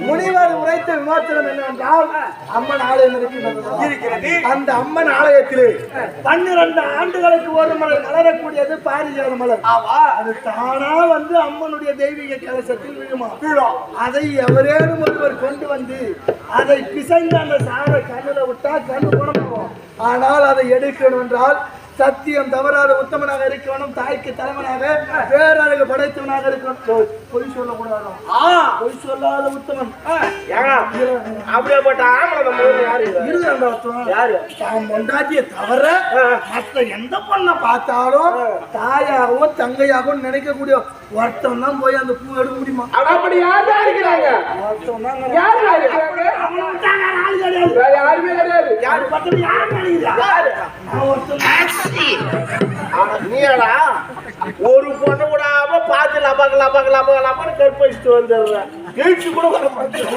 முனிவர் உரைத்த விமோச்சனம் என்னவென்றால் அம்மன் ஆலயம் இருக்கிறது. அந்த அம்மன் ஆலயத்திலே 12 ஆண்டுகளுக்கு ஒரு மலர் மலரக்கூடியது பாரிஜாத மலர். அது தானா வந்து அம்மனுடைய தெய்வீக கலசத்தில் விழுமா. அதை எவரேனும் ஒருவர் கொண்டு வந்து அதை பிசைந்து அந்த சாரை கண்ணுல விட்டா கண்ணு குணமாகும். ஆனால் அதை எடுக்கணும் என்றால் சத்தியம் தவறாத உத்தமனாக இருக்கணும், தாய்க்கு தலைவனாக பேரழகு படைத்தவனாக இருக்கணும், பொய் சொல்லக்கூடாது. பொய் சொல்லாத உத்தமன் அப்படியேப்பட்ட பொண்டாட்டிய தவிர மற்ற எந்த பொண்ணை பார்த்தாலும் தாயாகவும் தங்கையாகவும் நினைக்கக்கூடிய ஒருத்தம் தான் போய் அந்த பூ எடுக்க முடியுமா? அப்படி யாரா இருக்கிறாங்க? ஒருத்தம் தான் யாருமே கிடையாது. யாரு பக்கம் யாரும் நினைக்கிறாரு? நீடா ஒரு பொண்ணு விடாம பார்த்து லபக் லபக் லபக் லபன்னு கற்பழிச்சுட்டு வந்துடுறேன். எழுச்சி கூட வர மாட்டேன்.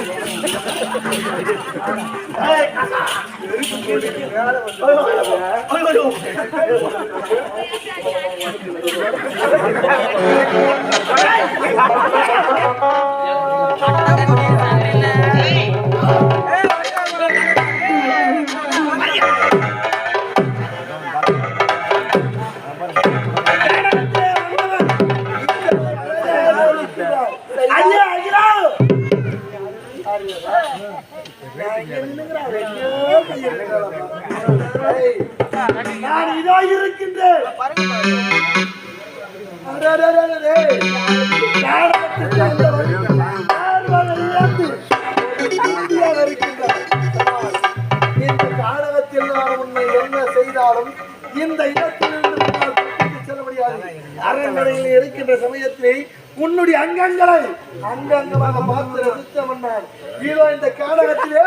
நான் இதோ இருக்கின்றேன். இந்த காலகத்தில் நான் உன்னை என்ன செய்தாலும் இந்த இடத்திலிருந்து செல்ல முடியாது. அரண்மனையில் இருக்கின்ற சமயத்திலே உன்னுடைய அங்கங்களை அங்கங்கமாக பார்த்து ரசித்த வந்தான். இதோ இந்த காலகத்திலே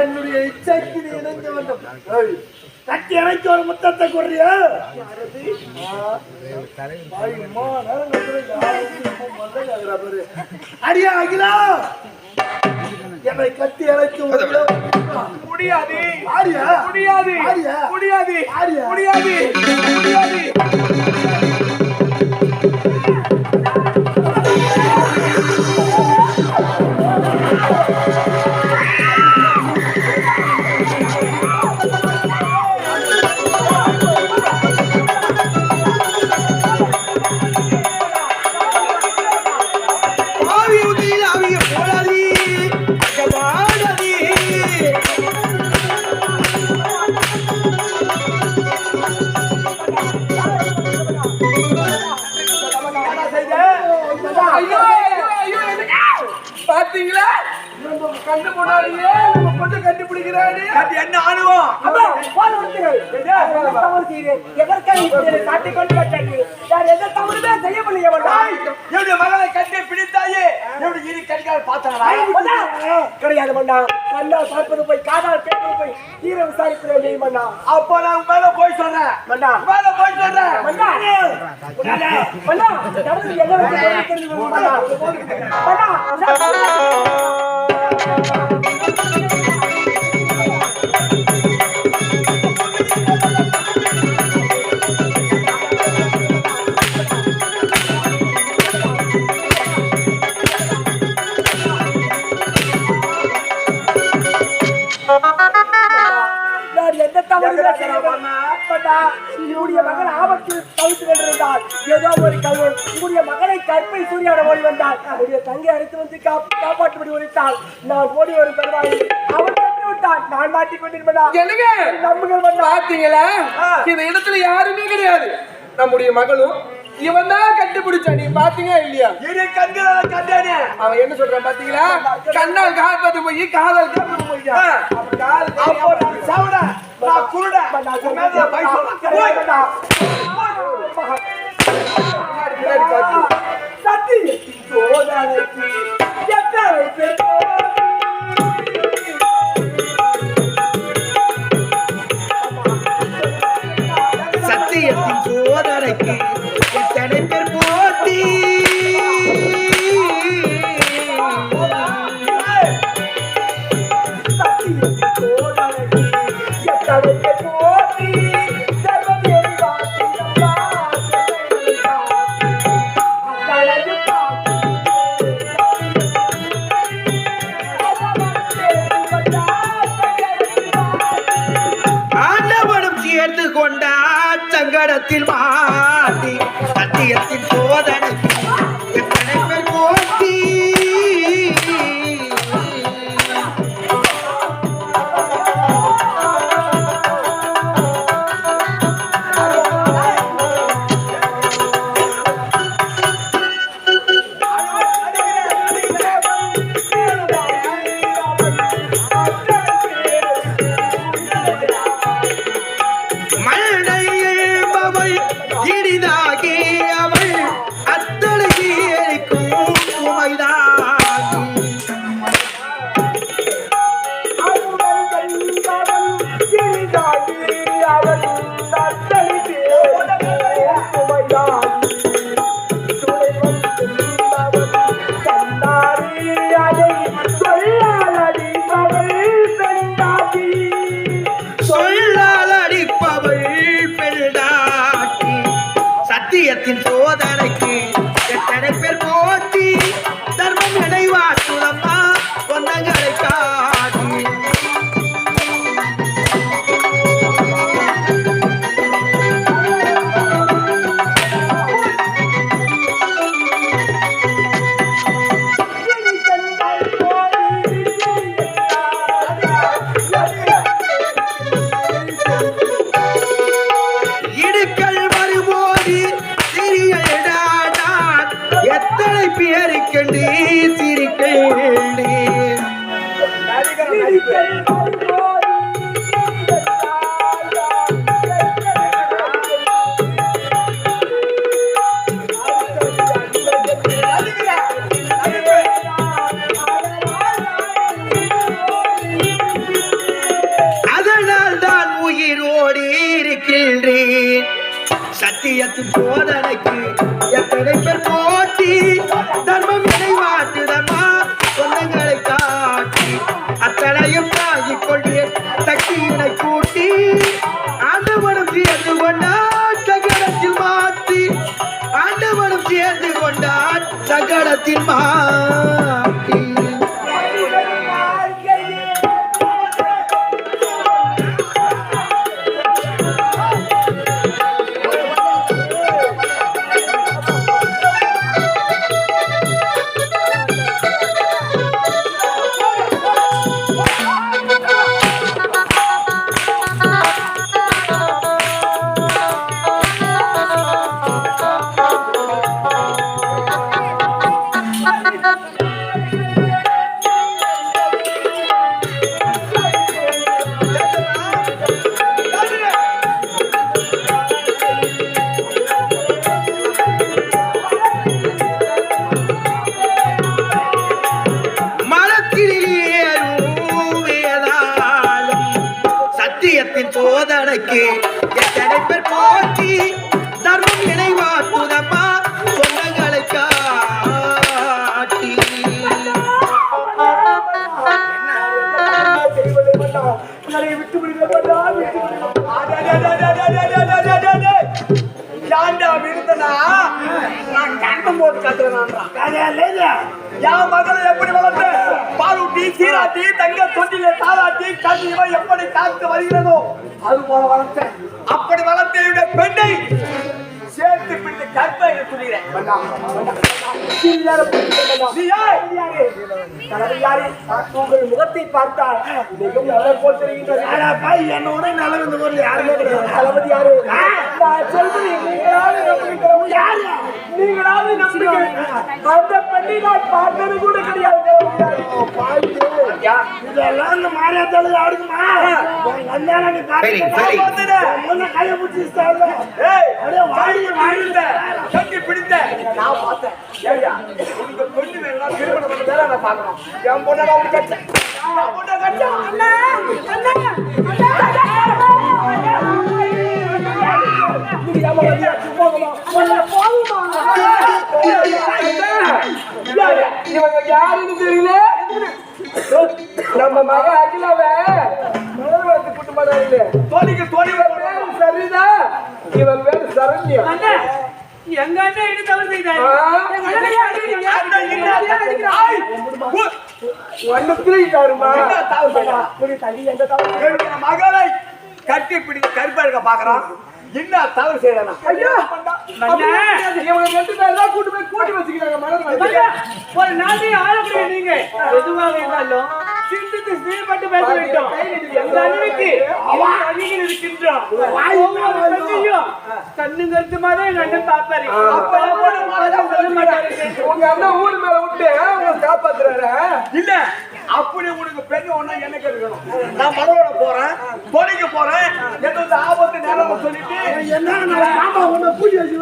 என்னுடைய இச்சைக்கு நீ இணைங்க வேண்டும். கட்டி அணைக்க ஒரு முத்தத்தை கொடுறிய அடியா அகிலா என்னை கட்டி அழைக்க முடியாது. முடியாது முடியாது முடியாது. பாத்தீங்களா கண்டு போனாடியே நம்ம பொண்ணு கண்டுபிடிக்கிறானே. அது என்ன ஆணுவோம்? என்னுடைய மகளை கட்டி பிடித்தாயே என்னுடைய இரு கண்கால் பார்த்தாரா? கிடையாது மண்ணா. கண்ணா பார்ப்பது போய் காதால் கேட்பது போய் தீர விசாரிப்பது மண்ணா. அப்போ நான் மேல போய் சொல்றேன் மண்ணா. மேல போய் சொல்றேன் மண்ணா. மண்ணா மகள் ஆபத்தில் தவித்து கொண்டிருந்தார். ஏதோ ஒரு கல்வன் உங்களுடைய மகளை கற்பை சூரியாட ஓடி வந்தார். அவருடைய தங்கை அழைத்து வந்து காப்பாற்றும்படி ஒழித்தாள். நான் ஓடி வரும் பெருமாள் அவன் கண்டு விட்டான். நான் மாட்டிக் கொண்டிருப்பேன். நம்புகள் பார்த்தீங்களா? இந்த இடத்துல யாருமே கிடையாது. நம்முடைய மகளும் இவன் தான் கண்டுபிடிச்சா. நீ பாத்தீங்க இல்லையா? கண்டானே அவன் என்ன சொல்றான் பாத்தீங்களா? கண்ணால் காப்பது போய் காதல் காப்பது போய் சத்தியத்தின் சோதனைக்கு எத்தனை பேர் போட்டி. சத்தியத்தின் பேரை கண்டு சிரிக்கேண்டி சத்தியத்தின் சோதனைக்கு எத்தனை பேர் போட்டி தர்மம் நினைவாட்டுதமா சொந்தங்களை காட்டி அத்தனையும் தாங்கிக் கொண்டு சக்தியினை கூட்டி ஆண்டவனும் சேர்ந்து கொண்டார் சகடத்தில் மாற்றி ஆண்டவனும் சேர்ந்து கொண்டார் சகடத்தில் மாற்றி சோதனைக்கு எத்தனை பேர் போட்டி தர்மம் நினைவாக்குதமா சொந்தங்களை காட்டி என் மகளை எப்படி வளர்த்து பாலூட்டி சீராட்டி தங்க தொண்டிலே தாளாட்டி கல்வியை எப்படி காத்து வருகிறதோ அது போல வளர்த்தேன். அப்படி வளர்த்த என்னுடைய பெண்ணை சேர்த்து பிடித்து கற்பை சொல்கிறேன். உங்கள் முகத்தை பார்த்தால் மிகவும் நல்ல போல் தெரிகின்றது. என்னோட நல்ல இந்த ஊரில் யாருமே கிடையாது. தளபதி யாரு? நீங்களாவது நம்புங்க. அந்த பெண்ணை நான் பார்த்தது கூட கிடையாது. இதெல்லாம் இந்த மாரியாத்தால ஆடுமா? கையை பிடிச்சி கட்டி பிடித்த நான் பார்த்தேன். உங்க பொண்ணு எல்லாம் திருமணம் பண்ணதால நான் பார்க்கணும். என் பொண்ணா உனக்கு கட்டேன். இவங்க யாருன்னு தெரியல. நம்ம மக அகிலாவ மலர்வளத்து கூட்டு மாட்டாங்க. தோழிக்கு தோழி சரிதான். இவன் பேரு சரண்யா. எங்க அண்ணன் என்ன தவறு செய்தாரு? மகளை கட்டி பிடி கருப்பா இருக்க பாக்குறான். என்ன தவறு செய்யறானா? கூட்டு போய் கூட்டி வச்சுக்கிறாங்க. ஒரு நாளைக்கு ஆளக்கூடிய நீங்க எதுவாக இருந்தாலும் சிந்தித்து சீர்பட்டு பேச வேண்டும். எங்க அண்ணனுக்கு அருகில் இருக்கின்றோம். கண்ணு கருத்துமா தான் எங்க அண்ணன் பார்ப்பாரு. சொல்ல மாட்டாரு. உங்க அண்ணன் ஊர் மேல விட்டு உங்களை காப்பாத்துறாரு. இல்ல அப்படி உனக்கு பெண் ஒண்ணா எனக்கு இருக்கணும். நான் மகளோட போறேன், தொலைக்க போறேன். எந்த ஆபத்து நேரம் சொல்லிட்டு என்ன பூஜை வச்சு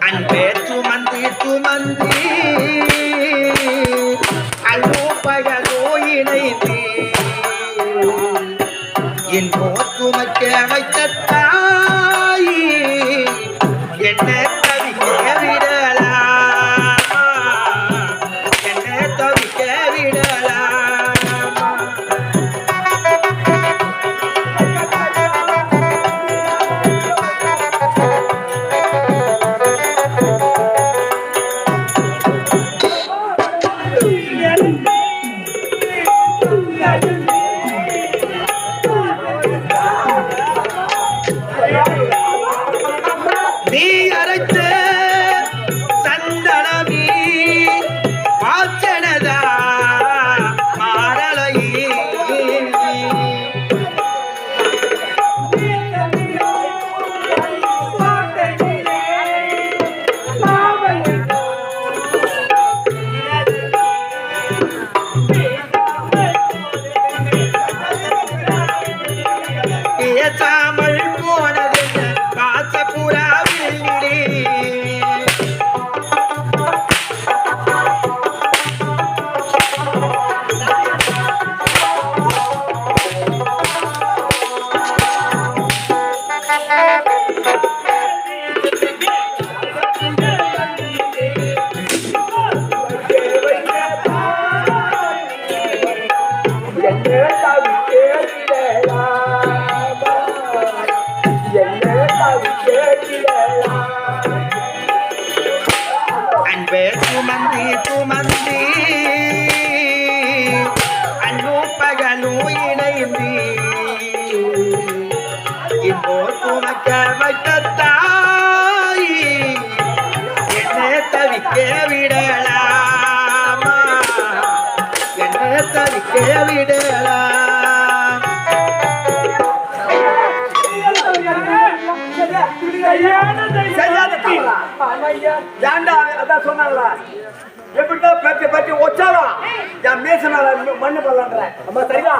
அன்பே சுமந்து சுமந்து அல்லோ பகலோ இணைந்து இன்போ சுமக்க வைத்த தாயி என்ன தவிக்க விடலாமா என்ன தவிக்க விடலாமா நீ அரைத்த சந்தனமே வாசனதா மாறலையே பேசாமல் போனது காசப்புறாவிலே அன்பே சுமந்தி சுமந்தி அன்பு பகலு இணைந்து இப்போ சுமக்க வைத்த தாயி என்ன தவிக்க விடலாமா என்ன தவிக்க விடலாம் எப்படிதான் பற்றி பற்றி ஒச்சாலும் என் மேசனால மண்ணு பண்ணலான்ற அம்மா சரியா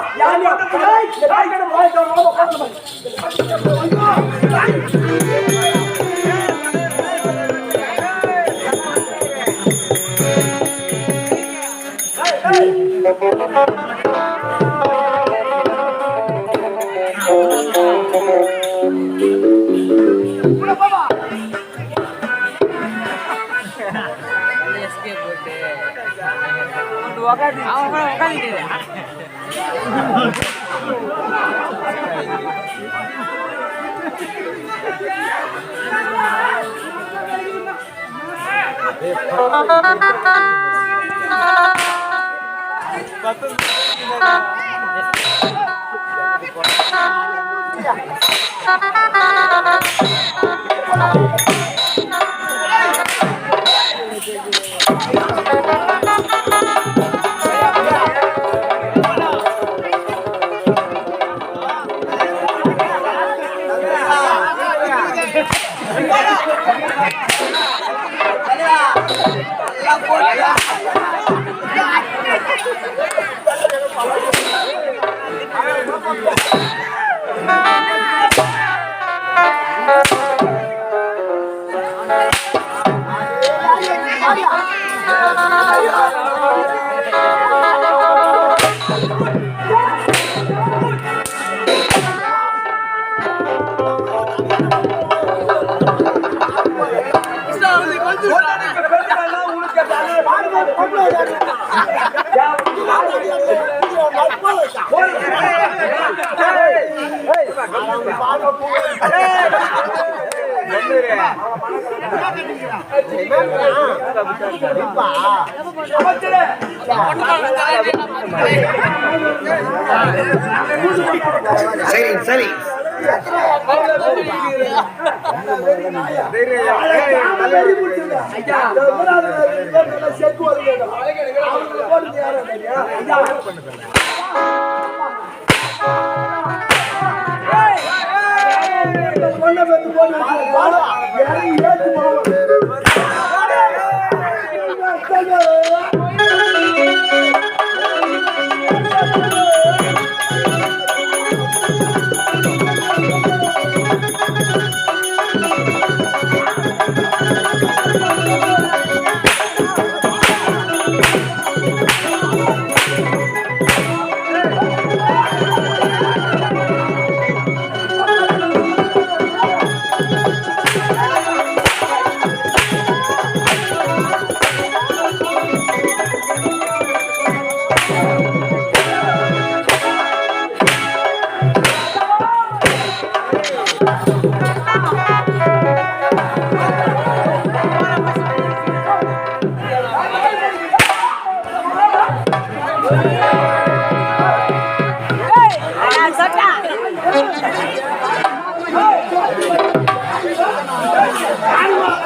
சரி சரி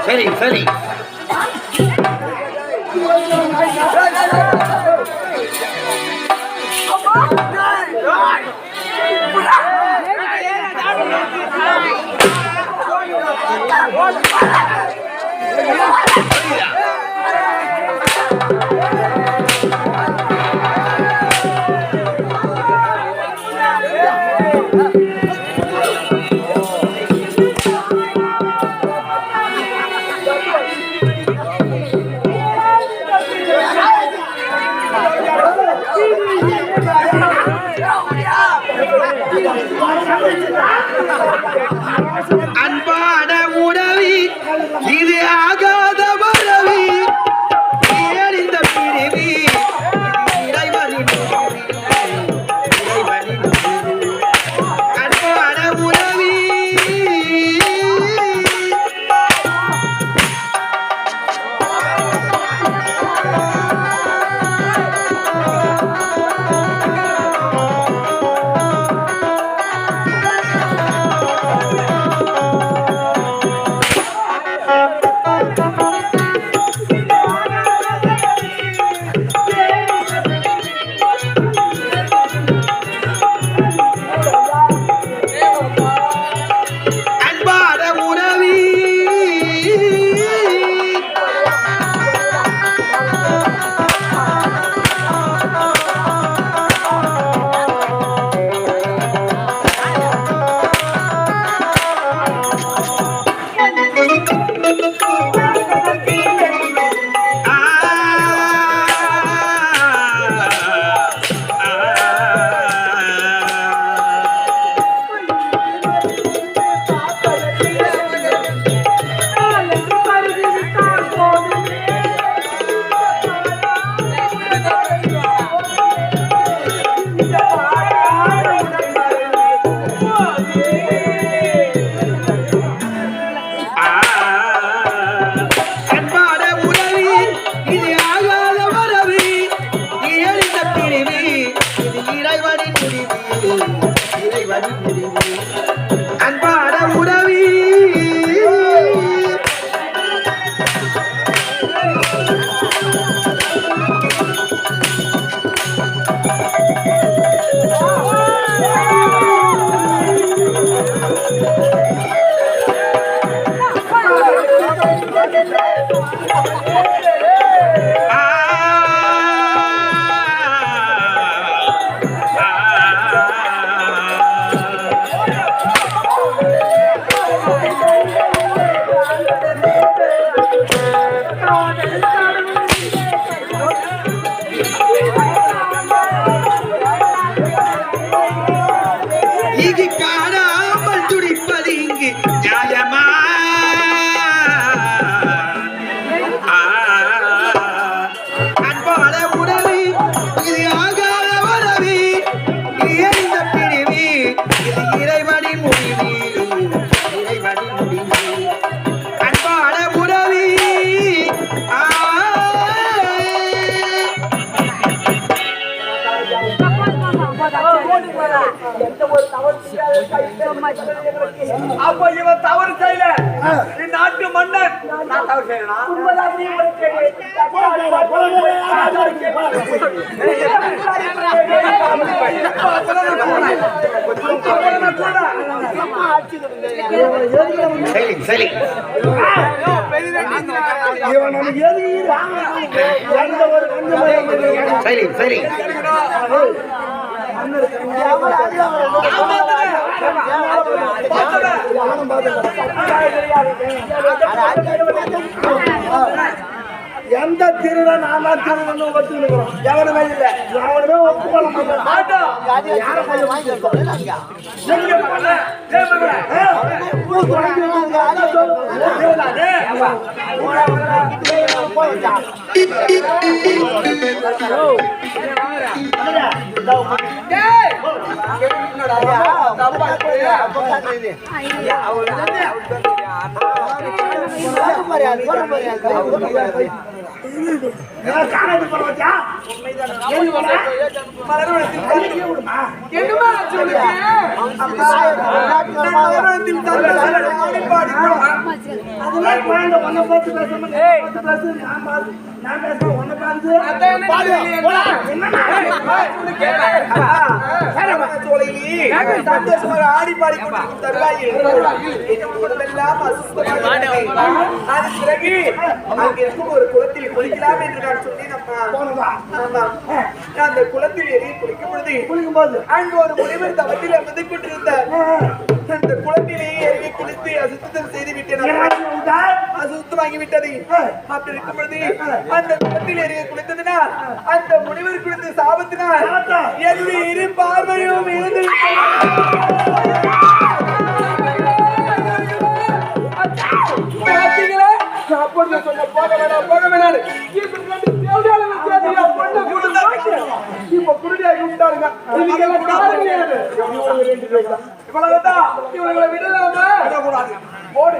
சரி சரி அன்பான உறவி இது ஆகாத வரவி ஏறிந்த பிரிவி இறைவனின் அன்பான உறவி அன்பான உறவி இங்கு காணாமல் துடிப்பது இங்கு நியாயமா? அன்பான உறவி இது ஆகாத வரவி இந்த பிரிவி இது இறைவனின் முடிவு இறைவனின் முடிவு அன்பான உறவி அப்ப இவன் தவறு செய்யல நாட்டு மன்னன் நான் தவறு செய்யலாம் சரி சரி சரி அண்ணன் இருக்கு. நானும் பார்த்தேன். எந்த திருடன் நான் தான் திருடன் ஒத்துக்கிறோம். எவனுமே இல்லை, எவனுமே ஒப்புக்கொள்ள மாட்டோம். யாரை கையை வாங்கி ஆடி பாடி ஒரு குளத்தில் குளிக்கலாம் என்று நான் சொன்னேன். அந்த குளத்தில் ஏறி குளிக்கும் போது அங்கு ஒரு முனிவர் தவத்தில் அமர்ந்து கொண்டிருந்தார். அந்த குளத்திலேயே ஏறி குளித்து அசுத்தம் செய்து விட்டேன். அசுத்தமாகிவிட்டது. அப்படி இருக்கும் பொழுது அந்த குளத்தில் ஏறி குளித்ததுனா அந்த முனிவர் குளித்த சாபத்தினால் என் இரு பார்வையும் இருந்து சாப்பாடு சொன்ன போக வேணாம் இப்ப குருடியாகி விட்டாருங்க. இவ்வளவுதான், இவங்களை விடலாமா விடக்கூடாது. போடு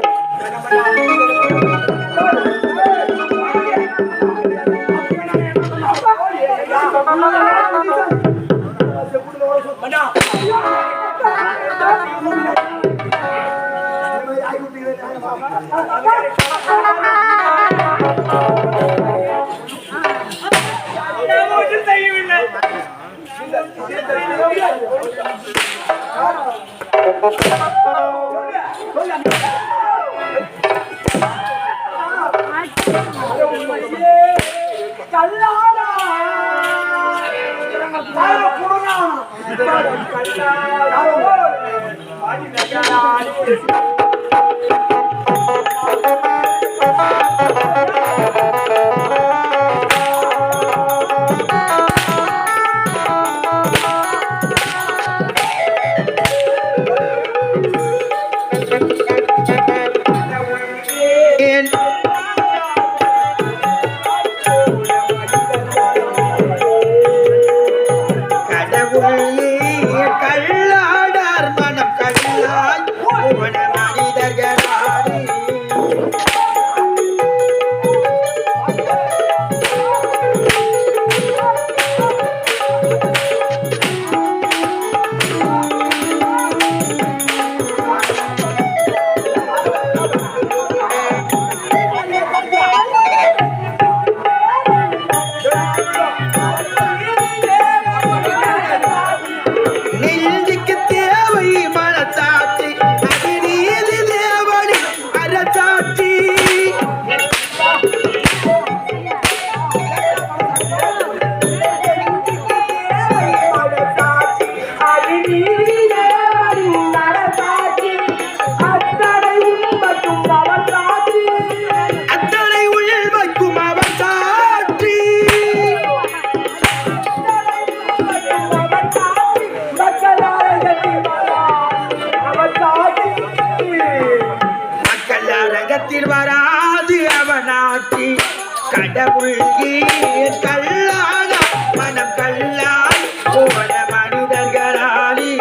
வராது அவனாட்சி கடவுள் கல்லாக மனம் கல்லாய் போன மனிதர்களாலி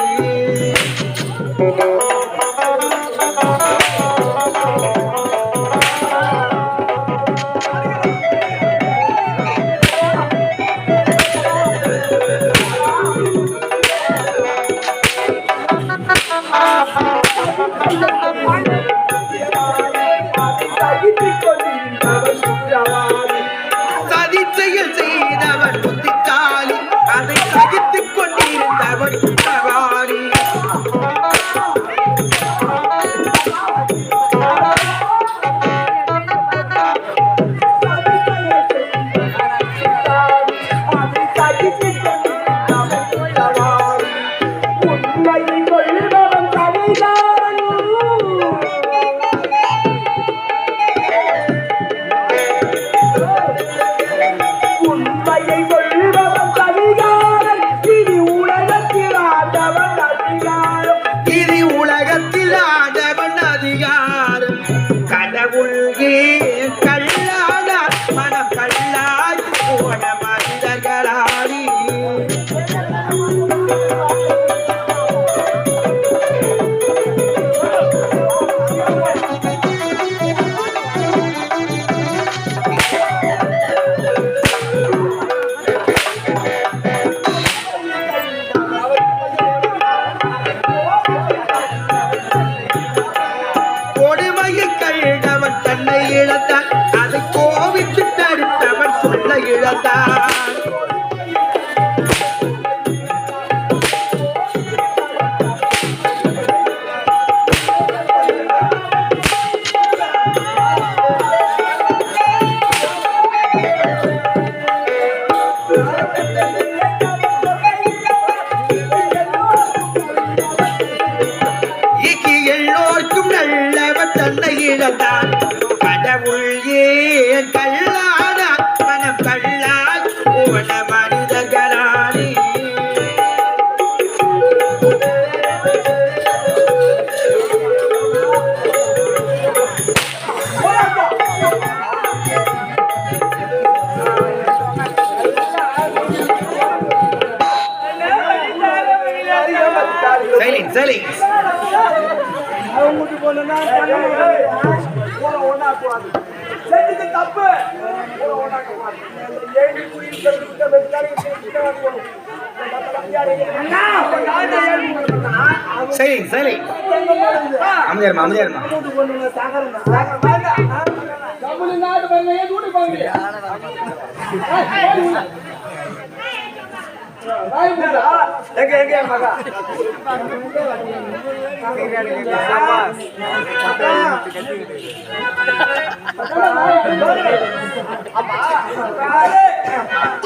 சதிச்செயல் செய்தவன் புத்திசாலி அதை சகித்துக் கொண்டிருந்தவன் குற்றவாளி இழந்தான். எல்லோருக்கும் நல்லவன் தன்னை இழந்தான். கடவுள் ஏன் கல்லானா மனம் கல்லால் போன மனிதர்களானே. Silence. அவங்களுக்கு போனா செஞ்சது தப்பு. Silence. அமைதியாருமா. எங்க மகா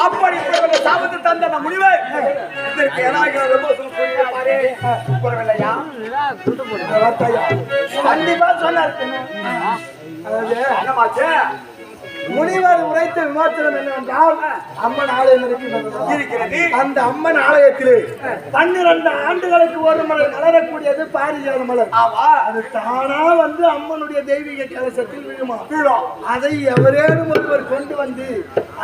அப்படி சாபத்து தந்த முடிவை இதற்கு கண்டிப்பா சொன்னார். முனிவர் உரைத்த விமர்சனம் என்னவென்றால் அம்மன் ஆலயம் இருக்கிறது. அந்த அம்மன் ஆலயத்திலே 12 ஆண்டுகளுக்கு ஒரு மலர் மலரக்கூடியது பாரிஜாத மலர். அது தானா வந்து அம்மனுடைய தெய்வீக கலசத்தில் விழுமா. அதை எவரேனும் ஒருவர் கொண்டு வந்து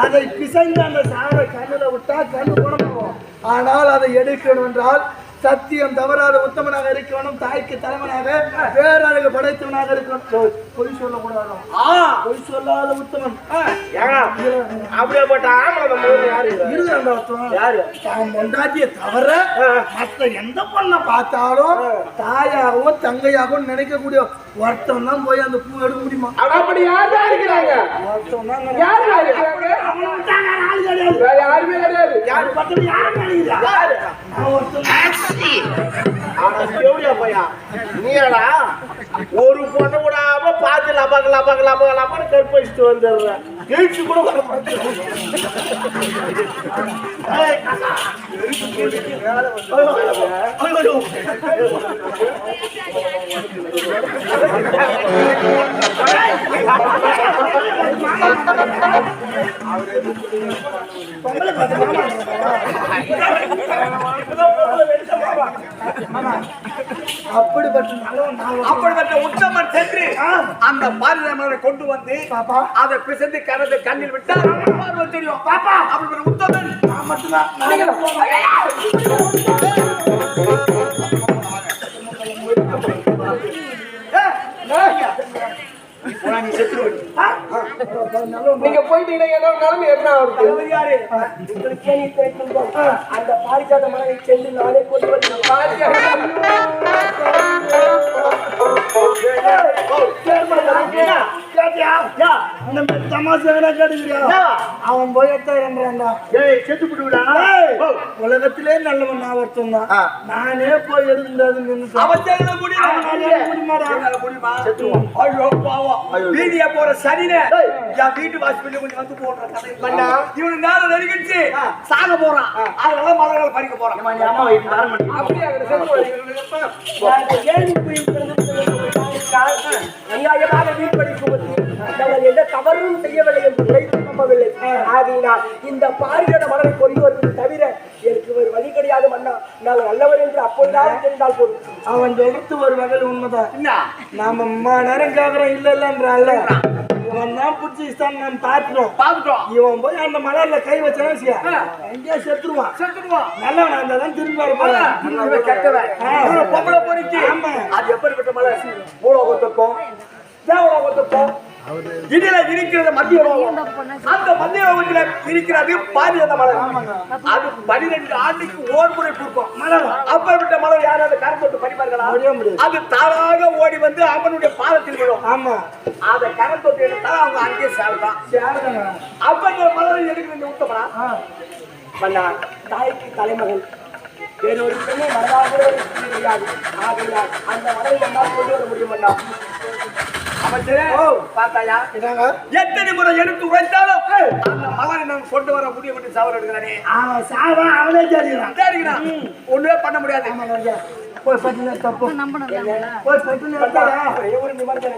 அதை பிசைந்து அந்த சார கண்ணுல விட்டா கண்ணு குணமாகும். ஆனால் அதை எடுக்கணும் என்றால் சத்தியம் தவறாத உத்தமனாக இருக்க வேணும். தாய்க்கு தலைவனாக பேரழகு படைத்தவனாக இருக்கணும். பொய் சொல்லக்கூடாது. பொய் சொல்லாத உத்தமன். அப்படியேப்பட்ட பொண்டாட்டிய தவிர மற்ற எந்த பொண்ணை பார்த்தாலும் தாயாகவும் தங்கையாகவும் நினைக்கக்கூடிய ஒருத்தம் தான் போய் அந்த பூ எடுக்க முடியுமா? அப்படி யார் இருக்கிறாங்க? ஒருத்தம் தான் யாருமே கிடையாது. யாரு பக்கத்துல யாரும் நினைக்கிறாரு? நீடா ஒரு பொண்ணு விடாம பார்த்து லபாக்கு கற்பழிச்சுட்டு வந்துடுற எழுச்சி கூட வர அப்படிப்பட்ட உத்தமன் சென்று அந்த பாரிஜாமரை கொண்டு வந்து அதை பிசைந்து கரந்து கண்ணில் விட்டால் தெரியும். பாப்பா அப்படிப்பட்ட உத்தமன் நீங்க போயிட்டீங்கன்னா நிலைமை என்ன ஆகுது? அந்த பாரிஜாத மலரை சென்று நானே கொண்டு அவன் போய் உலகத்திலே நல்லவன் நான் ஒருத்தன் தான். நானே போய் எடுக்கிறது வீடியோ போற சரினே என் வீட்டு வாசல் கொஞ்சம் வந்து போடுற இவனு நேரம் நெருங்கிச்சு சாக போறான். அதனால மரங்கள் பறிக்க போறான். அநியாயமாக வீட்படிக்கும் நாங்கள் எந்த தவறும் செய்யவில்லை என்று நம்பவில்லை. ஆகையினால் இந்த பாரிஜாத மலரை கொண்டு வருவது தவிர எனக்கு ஒரு வழி கிடையாது. மன்னா நாங்கள் நல்லவர் என்று அப்பொழுதாவது தெரிந்தால் போதும். அவன் எடுத்து ஒரு வகையில் உண்மைதான். நாம அம்மா நேரம் கேக்குறோம் இல்ல இல்லன்றால இவன் தான் புடிச்சுதான் நம்ம பாத்துட்டோம். இவன் போய் அந்த மலர்ல கை வச்சானா எங்கேயா செத்துருவான். நல்லவன் அந்த தான் திரும்பி வர பொம்பளை பொறிக்கு அது எப்படிப்பட்ட மலர்? பூலோகத்துக்கும் தேவலோகத்துக்கும் இதுல இருக்கிறது மத்திய லோகம். அந்த மத்திய லோகத்துல இருக்கிறது பாரிஜாத மலர். அது 12 ஆண்டுக்கு ஓர் முறை பூக்கும் மலர். அப்பேற்பட்ட மலர் யாராவது கரத்தொட்டு படிப்பார்களா? அது தானாக ஓடி வந்து அவனுடைய பாதத்தில் விழும். ஆமா அதை கரத்தொட்டு எடுத்தா அவங்க அங்கே சேரலாம். அப்ப மலரை எடுக்கிற இந்த உத்தமனா மன்னா தாய்க்கு தலைமகள் வேறொரு பெண்ணை மனதாக கிடையாது. ஆகையால் அந்த மலரை என்னால் கொண்டு வர முடியும் அண்ணா. அமைச்சரே பார்த்தாயா எத்தனை முறை எடுத்து உரைத்தாலும் அந்த மகனை நான் கொண்டு வர முடியும் என்று சவால் எடுக்கிறானே. அவனே தெரியுறான் சரிங்கண்ணா ஒண்ணுமே பண்ண முடியாது. போய் பட்டின தப்பு போய் பட்டின ஒரு நிபந்தனை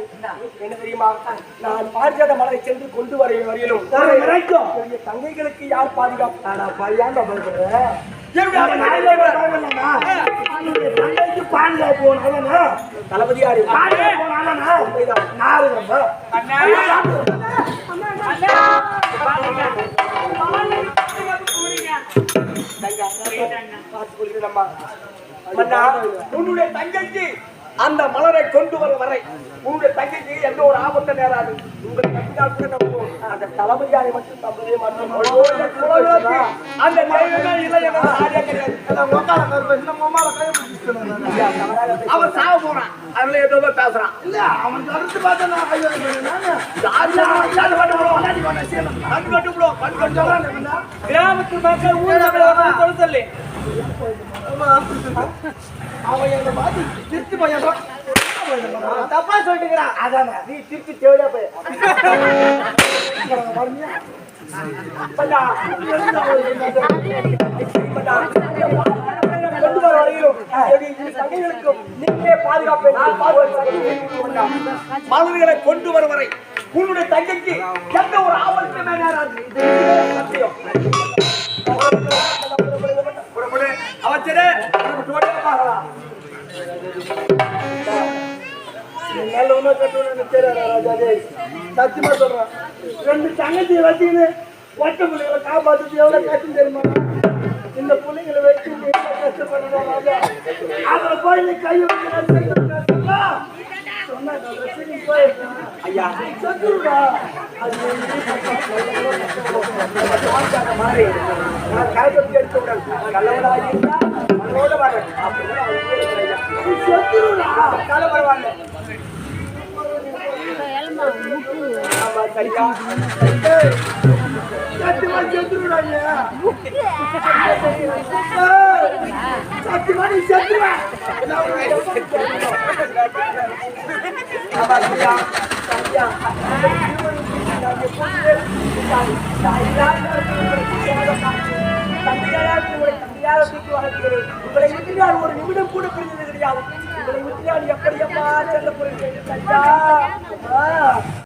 என்ன தெரியுமா? நான் பாரிஜாத மலரை சென்று கொண்டு வர வரையிலும் தங்கைகளுக்கு யார் பாதுகாப்பு? பையாண்ட தளபதியாரு உன்னுடைய தங்கைக்கு அந்த மலரை கொண்டு வர வரை உங்களுடைய தங்கைக்கு எந்த ஒரு ஆபத்தை நேராது. உங்கள் தம்பியால் கூட நம்புவோம். அந்த தளபதியாரை மட்டும் தம்பதே மட்டும் அந்த இல்லை கிடையாது. அவன் சாவ போறான். அதுல ஏதோ பேசுறான். இல்ல அவன் கருத்து பார்த்தா நான் கிராமத்து மக்கள் ஊரில் சொல்லி அவன் என்ன பார்த்து திருச்சி பையன் தப்பா சொல்லிட்டுக்கிறான். அதானே நீ திருப்பி தேவையா போய் மலர்களை கொண்டு வர வரை உன்னுடைய தங்கைக்கு எந்த ஒரு ஆபத்துமே நேராது. அவச்சரே பார்க்கலாம். சத்தியமா சொல்றேன் 2 தங்கச்சியை வச்சுக்கின்னு ஒட்ட பிள்ளைகளை காப்பாத்துறது எவ்வளவு கஷ்டம் தெரியுமா? இந்த பிள்ளைங்களை வச்சு எவ்வளவு கஷ்டப்படுறோம். அதுல போய் நீ கை சொன்னா ஐயா செத்துருடா. மாதிரி நான் கரைப்பத்தி எடுத்து விடல் நல்லவனாக இருந்தா அவனோட வரேன். செத்துருடா. கால பரவாயில்ல. ஆமா சரியா சத்தியமா செத்துருடா. சத்தியமா நீ செத்துருவா. ஆமா சரியா சரியா உங்களை விட்டு நான் ஒரு நிமிடம் கூட பிரிந்தது கிடையாது. உங்களை விட்டு நான் எப்படி எப்பா செல்ல போறேன்.